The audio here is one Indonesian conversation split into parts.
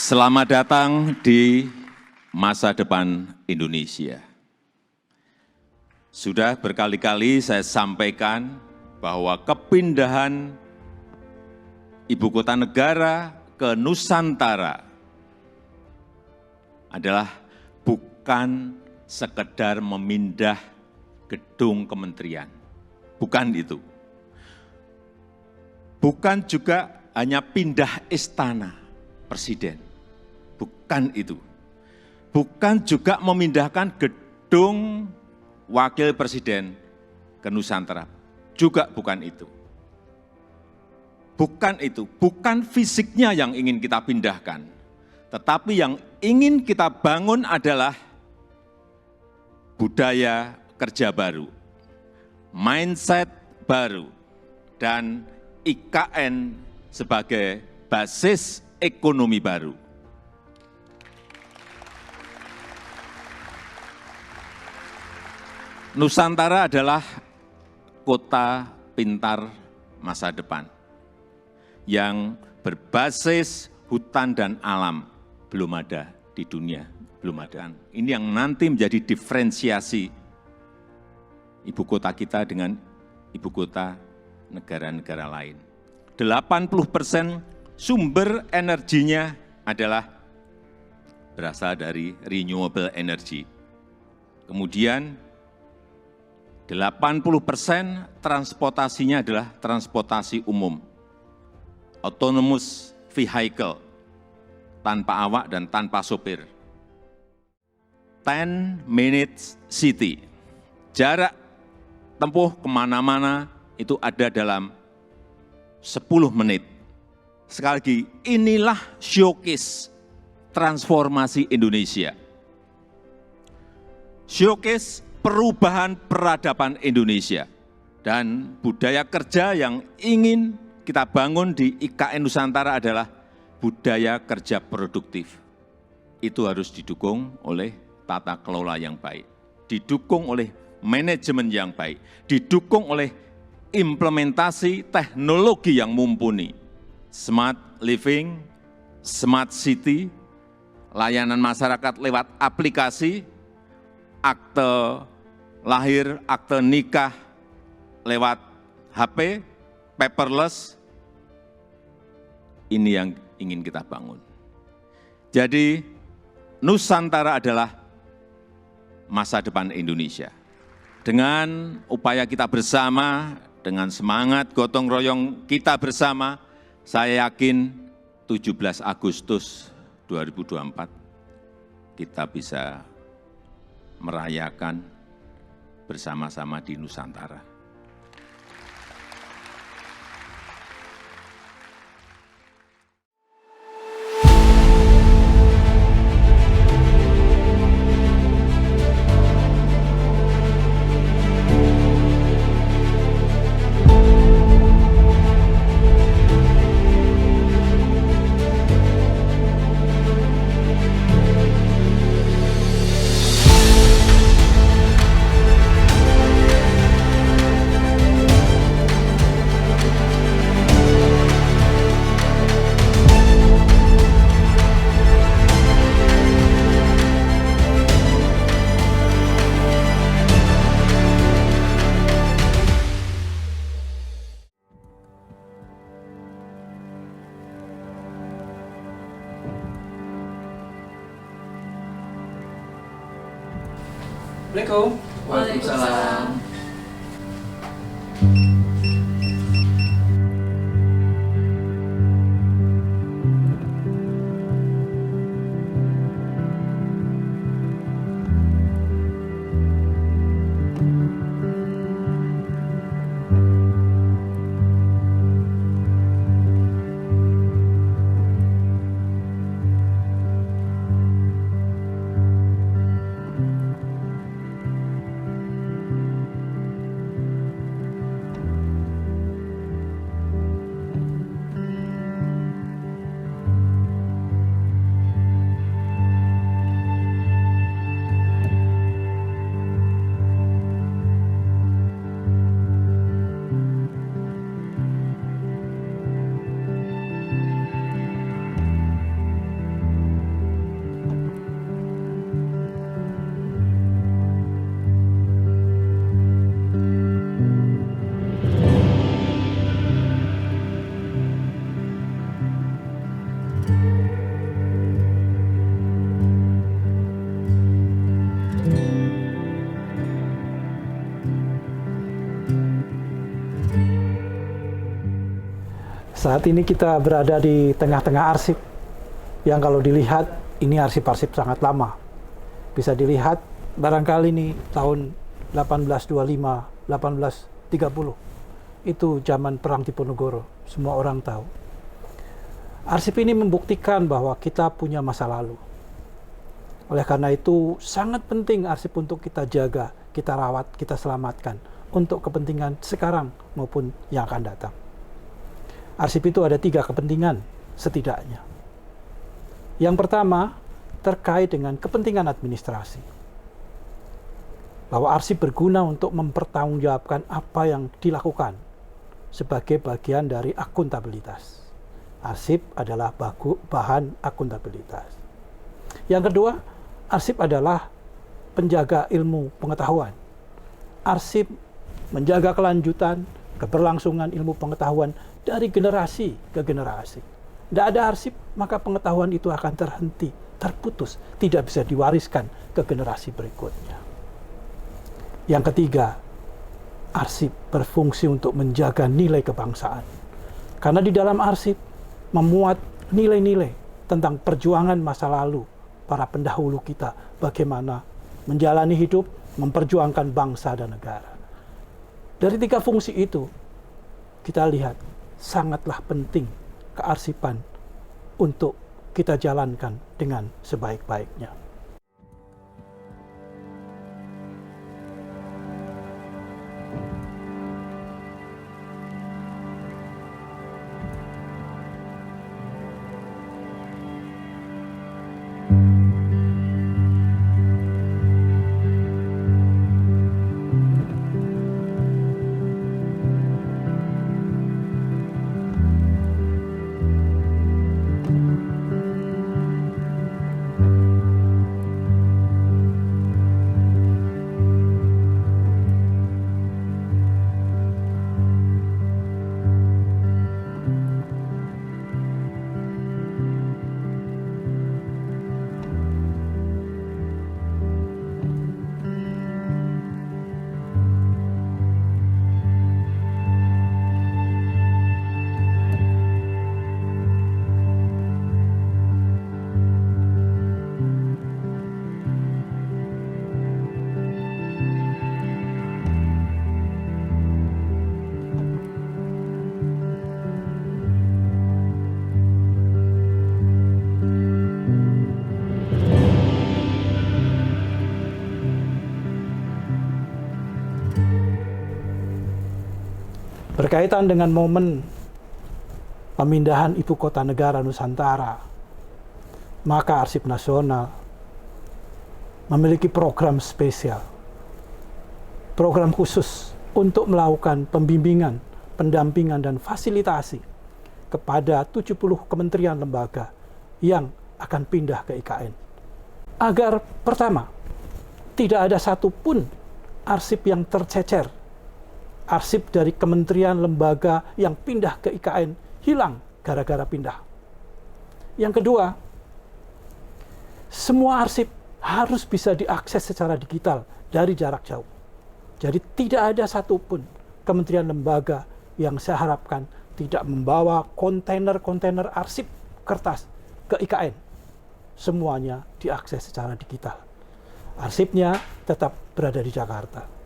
Selamat datang di masa depan Indonesia. Sudah berkali-kali saya sampaikan bahwa kepindahan ibu kota negara ke Nusantara adalah bukan sekedar memindah gedung kementerian. Bukan itu. Bukan juga hanya pindah istana presiden. Bukan itu. Bukan juga memindahkan gedung wakil presiden ke Nusantara. Juga bukan itu. Bukan itu. Bukan fisiknya yang ingin kita pindahkan. Tetapi yang ingin kita bangun adalah budaya kerja baru, mindset baru, dan IKN sebagai basis ekonomi baru. Nusantara adalah kota pintar masa depan yang berbasis hutan dan alam, belum ada di dunia, belum ada. Ini yang nanti menjadi diferensiasi ibu kota kita dengan ibu kota negara-negara lain. 80% sumber energinya adalah berasal dari renewable energy. Kemudian 80% transportasinya adalah transportasi umum, autonomous vehicle, tanpa awak dan tanpa sopir. 10 minutes city, jarak tempuh kemana-mana itu ada dalam 10 menit. Sekali lagi, inilah showcase transformasi Indonesia. Showcase perubahan peradaban Indonesia dan budaya kerja yang ingin kita bangun di IKN Nusantara adalah budaya kerja produktif. Itu harus didukung oleh tata kelola yang baik, didukung oleh manajemen yang baik, didukung oleh implementasi teknologi yang mumpuni, smart living, smart city, layanan masyarakat lewat aplikasi, akte lahir, akte nikah lewat HP, paperless. Ini yang ingin kita bangun. Jadi Nusantara adalah masa depan Indonesia. Dengan upaya kita bersama, dengan semangat gotong royong kita bersama, saya yakin 17 Agustus 2024 kita bisa merayakan bersama-sama di Nusantara. Assalamualaikum. Waalaikumsalam. Saat ini kita berada di tengah-tengah arsip yang kalau dilihat ini arsip-arsip sangat lama. Bisa dilihat barangkali ini tahun 1825, 1830. Itu zaman Perang Diponegoro, semua orang tahu. Arsip ini membuktikan bahwa kita punya masa lalu. Oleh karena itu sangat penting arsip untuk kita jaga, kita rawat, kita selamatkan untuk kepentingan sekarang maupun yang akan datang. Arsip itu ada 3 kepentingan setidaknya. Yang pertama terkait dengan kepentingan administrasi. Bahwa arsip berguna untuk mempertanggungjawabkan apa yang dilakukan sebagai bagian dari akuntabilitas. Arsip adalah bahan akuntabilitas. Yang kedua, arsip adalah penjaga ilmu pengetahuan. Arsip menjaga kelanjutan, keberlangsungan ilmu pengetahuan dari generasi ke generasi. Tidak ada arsip, maka pengetahuan itu akan terhenti, terputus, tidak bisa diwariskan ke generasi berikutnya. Yang ketiga, arsip berfungsi untuk menjaga nilai kebangsaan. Karena di dalam arsip memuat nilai-nilai tentang perjuangan masa lalu para pendahulu kita, bagaimana menjalani hidup, memperjuangkan bangsa dan negara. Dari 3 fungsi itu, kita lihat sangatlah penting kearsipan untuk kita jalankan dengan sebaik-baiknya. Berkaitan dengan momen pemindahan ibu kota negara Nusantara, maka Arsip Nasional memiliki program spesial, program khusus untuk melakukan pembimbingan, pendampingan, dan fasilitasi kepada 70 kementerian lembaga yang akan pindah ke IKN. Agar pertama, tidak ada satupun arsip yang tercecer, arsip dari kementerian lembaga yang pindah ke IKN hilang gara-gara pindah. Yang kedua, semua arsip harus bisa diakses secara digital dari jarak jauh. Jadi tidak ada satupun kementerian lembaga yang saya harapkan tidak membawa kontainer-kontainer arsip kertas ke IKN. Semuanya diakses secara digital. Arsipnya tetap berada di Jakarta.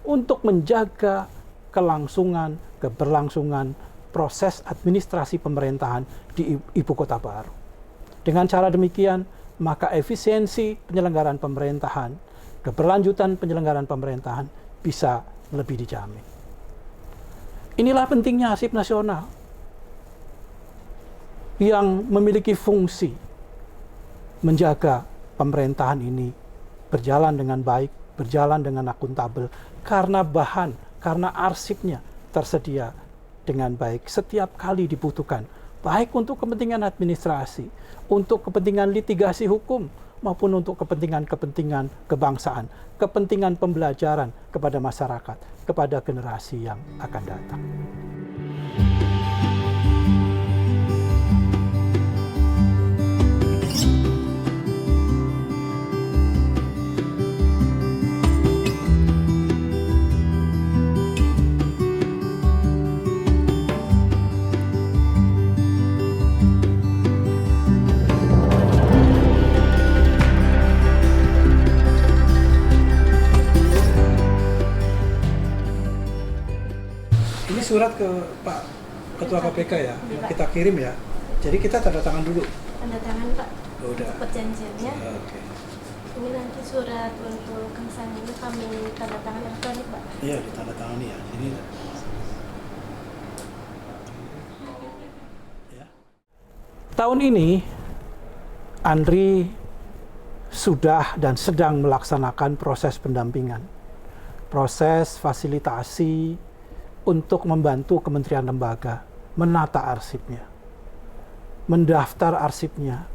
Untuk menjaga kelangsungan, keberlangsungan proses administrasi pemerintahan di ibu kota baru. Dengan cara demikian, maka efisiensi penyelenggaraan pemerintahan, keberlanjutan penyelenggaraan pemerintahan bisa lebih dijamin. Inilah pentingnya Arsip Nasional yang memiliki fungsi menjaga pemerintahan ini berjalan dengan baik, berjalan dengan akuntabel, karena karena arsipnya tersedia dengan baik setiap kali dibutuhkan, baik untuk kepentingan administrasi, untuk kepentingan litigasi hukum, maupun untuk kepentingan-kepentingan kebangsaan, kepentingan pembelajaran kepada masyarakat, kepada generasi yang akan datang. Ini surat ke Pak Ketua KPK ya, Iya, Pak. kita kirim ya. Jadi kita tanda tangan dulu. Tanda tangan Pak. Oh, udah. Perjanjiannya. Oke. Ini nanti surat untuk kemisan ini kami tanda tangan elektronik Pak. Iya, ditandatangani ya. Ini ya. Tahun ini Andri sudah dan sedang melaksanakan proses pendampingan, proses fasilitasi untuk membantu kementerian lembaga menata arsipnya, mendaftar arsipnya,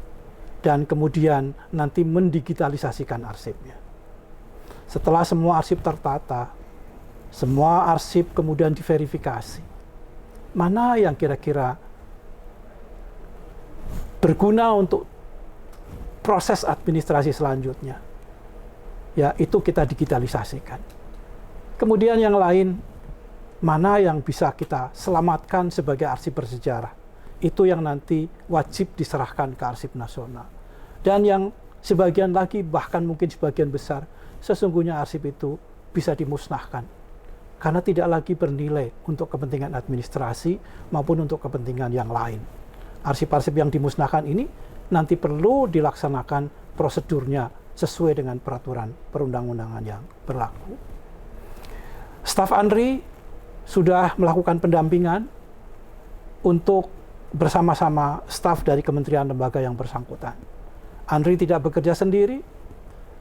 dan kemudian nanti mendigitalisasikan arsipnya. Setelah semua arsip tertata, semua arsip kemudian diverifikasi, mana yang kira-kira berguna untuk proses administrasi selanjutnya, ya itu kita digitalisasikan. Kemudian yang lain, mana yang bisa kita selamatkan sebagai arsip bersejarah, itu yang nanti wajib diserahkan ke arsip nasional. Dan yang sebagian lagi, bahkan mungkin sebagian besar, sesungguhnya arsip itu bisa dimusnahkan. Karena tidak lagi bernilai untuk kepentingan administrasi maupun untuk kepentingan yang lain. Arsip-arsip yang dimusnahkan ini nanti perlu dilaksanakan prosedurnya sesuai dengan peraturan perundang-undangan yang berlaku. Staf Andri sudah melakukan pendampingan untuk bersama-sama staf dari kementerian lembaga yang bersangkutan. Andri tidak bekerja sendiri,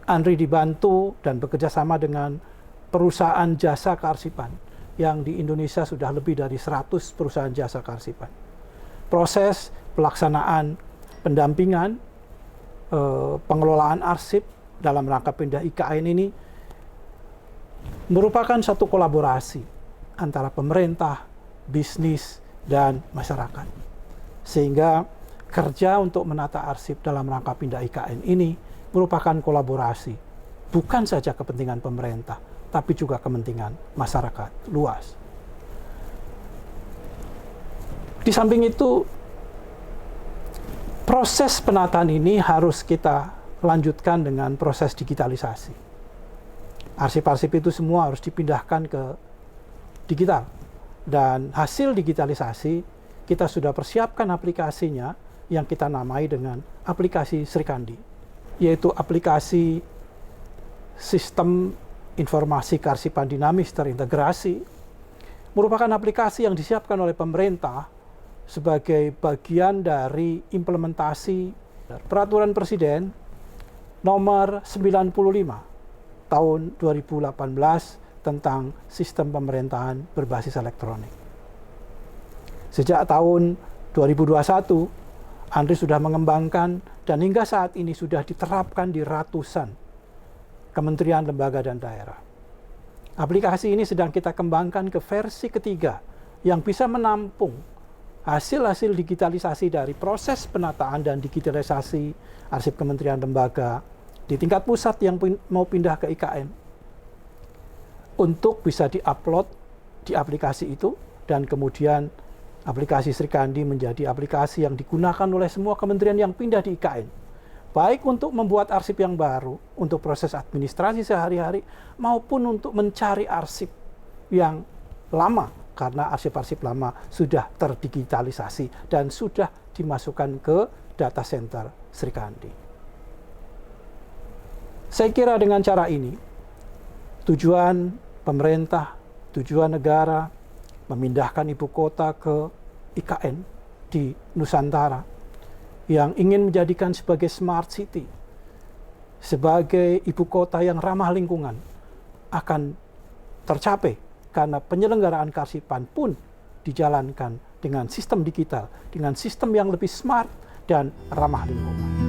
Andri dibantu dan bekerja sama dengan perusahaan jasa kearsipan yang di Indonesia sudah lebih dari 100 perusahaan jasa kearsipan. Proses pelaksanaan pendampingan, pengelolaan arsip dalam rangka pindah IKN ini merupakan satu kolaborasi antara pemerintah, bisnis, dan masyarakat. Sehingga kerja untuk menata arsip dalam rangka pindah IKN ini merupakan kolaborasi, bukan saja kepentingan pemerintah, tapi juga kepentingan masyarakat luas. Di samping itu, proses penataan ini harus kita lanjutkan dengan proses digitalisasi. Arsip-arsip itu semua harus dipindahkan ke digital. Dan hasil digitalisasi, kita sudah persiapkan aplikasinya yang kita namai dengan aplikasi Srikandi, yaitu aplikasi sistem informasi kearsipan dinamis terintegrasi, merupakan aplikasi yang disiapkan oleh pemerintah sebagai bagian dari implementasi Peraturan Presiden nomor 95 tahun 2018 tentang sistem pemerintahan berbasis elektronik. Sejak tahun 2021, Andri sudah mengembangkan dan hingga saat ini sudah diterapkan di ratusan kementerian, lembaga, dan daerah. Aplikasi ini sedang kita kembangkan ke versi ketiga yang bisa menampung hasil-hasil digitalisasi dari proses penataan dan digitalisasi arsip kementerian lembaga di tingkat pusat yang mau pindah ke IKN untuk bisa diupload di aplikasi itu, dan kemudian aplikasi Srikandi menjadi aplikasi yang digunakan oleh semua kementerian yang pindah di IKN, baik untuk membuat arsip yang baru untuk proses administrasi sehari-hari maupun untuk mencari arsip yang lama, karena arsip-arsip lama sudah terdigitalisasi dan sudah dimasukkan ke data center Srikandi. Saya kira dengan cara ini, tujuan pemerintah, tujuan negara memindahkan ibu kota ke IKN di Nusantara yang ingin menjadikan sebagai smart city, sebagai ibu kota yang ramah lingkungan, akan tercapai karena penyelenggaraan kearsipan pun dijalankan dengan sistem digital, dengan sistem yang lebih smart dan ramah lingkungan.